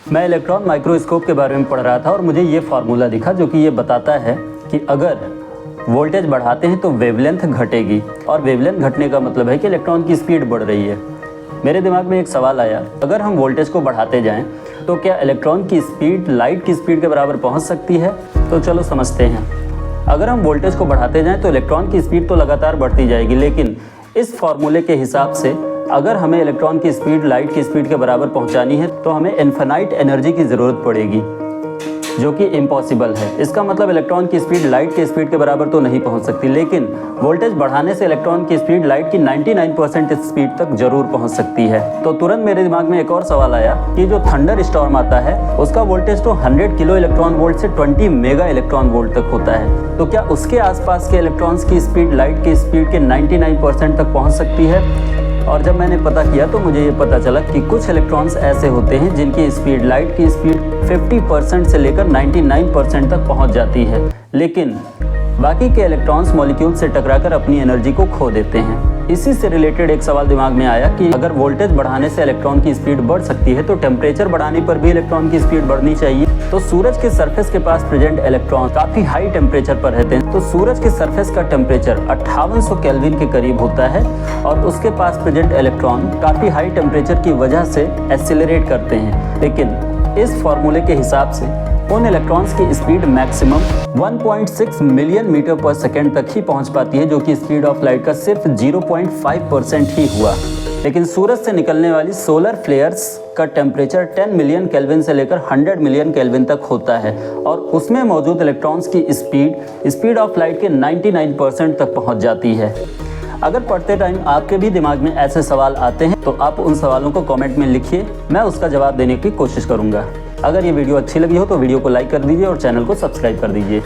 मैं electron microscope के बारे में पढ़ रहा था और मुझे ये फार्मूला दिखा जो कि ये बताता है कि अगर वोल्टेज बढ़ाते हैं तो वेवलेंथ घटेगी, और वेवलेंथ घटने का मतलब है कि इलेक्ट्रॉन की स्पीड बढ़ रही है। मेरे दिमाग में एक सवाल आया, अगर हम वोल्टेज को बढ़ाते जाएं तो क्या इलेक्ट्रॉन की स्पीड लाइट की स्पीड के बराबर पहुंच सकती है? तो चलो समझते हैं। अगर हम वोल्टेज को बढ़ाते जाएं तो इलेक्ट्रॉन की स्पीड तो लगातार बढ़ती जाएगी, लेकिन इस फॉर्मूले के हिसाब से अगर हमें इलेक्ट्रॉन की स्पीड लाइट की स्पीड के बराबर पहुंचानी है तो हमें इन्फिनाइट एनर्जी की ज़रूरत पड़ेगी, जो कि इम्पॉसिबल है। इसका मतलब इलेक्ट्रॉन की स्पीड लाइट की स्पीड के बराबर तो नहीं पहुंच सकती, लेकिन वोल्टेज बढ़ाने से इलेक्ट्रॉन की स्पीड लाइट की 99% स्पीड तक जरूर पहुंच सकती है। तो तुरंत मेरे दिमाग में एक और सवाल आया कि जो थंडर स्टॉर्म आता है उसका वोल्टेज तो 100 किलो इलेक्ट्रॉन वोल्ट से 20 मेगा इलेक्ट्रॉन वोल्ट तक होता है, तो क्या उसके आसपास के इलेक्ट्रॉन्स की स्पीड लाइट की स्पीड के 99% तक पहुँच सकती है? और जब मैंने पता किया तो मुझे ये पता चला कि कुछ इलेक्ट्रॉन्स ऐसे होते हैं जिनकी स्पीड लाइट की स्पीड 50% से लेकर 99% तक पहुंच जाती है, लेकिन बाकी के इलेक्ट्रॉन्स मॉलिक्यूल से टकराकर अपनी एनर्जी को खो देते हैं। इसी से रिलेटेड एक सवाल दिमाग में आया कि अगर वोल्टेज बढ़ाने से इलेक्ट्रॉन की स्पीड बढ़ सकती है तो टेम्परेचर बढ़ाने पर भी इलेक्ट्रॉन की स्पीड बढ़नी चाहिए। तो सूरज के सरफेस के पास प्रेजेंट इलेक्ट्रॉन काफ़ी हाई टेम्परेचर पर रहते हैं, तो सूरज के सरफेस का टेम्परेचर 5800 केल्विन के करीब होता है और उसके पास प्रेजेंट इलेक्ट्रॉन काफ़ी हाई टेम्परेचर की वजह से एक्सेलरेट करते हैं। लेकिन इस फॉर्मूले के हिसाब से उन इलेक्ट्रॉन्स की स्पीड मैक्सिमम 1.6 मिलियन मीटर पर सेकेंड तक ही पहुंच पाती है, जो कि स्पीड ऑफ लाइट का सिर्फ 0.5% ही हुआ। लेकिन सूरज से निकलने वाली सोलर फ्लेयर्स का टेम्परेचर 10 मिलियन केल्विन से लेकर 100 मिलियन केल्विन तक होता है और उसमें मौजूद इलेक्ट्रॉन्स की स्पीड ऑफ लाइट के 99% तक पहुंच जाती है। अगर पढ़ते टाइम आपके भी दिमाग में ऐसे सवाल आते हैं तो आप उन सवालों को कमेंट में लिखिए, मैं उसका जवाब देने की कोशिश करूंगा। अगर ये वीडियो अच्छी लगी हो तो वीडियो को लाइक कर दीजिए और चैनल को सब्सक्राइब कर दीजिए।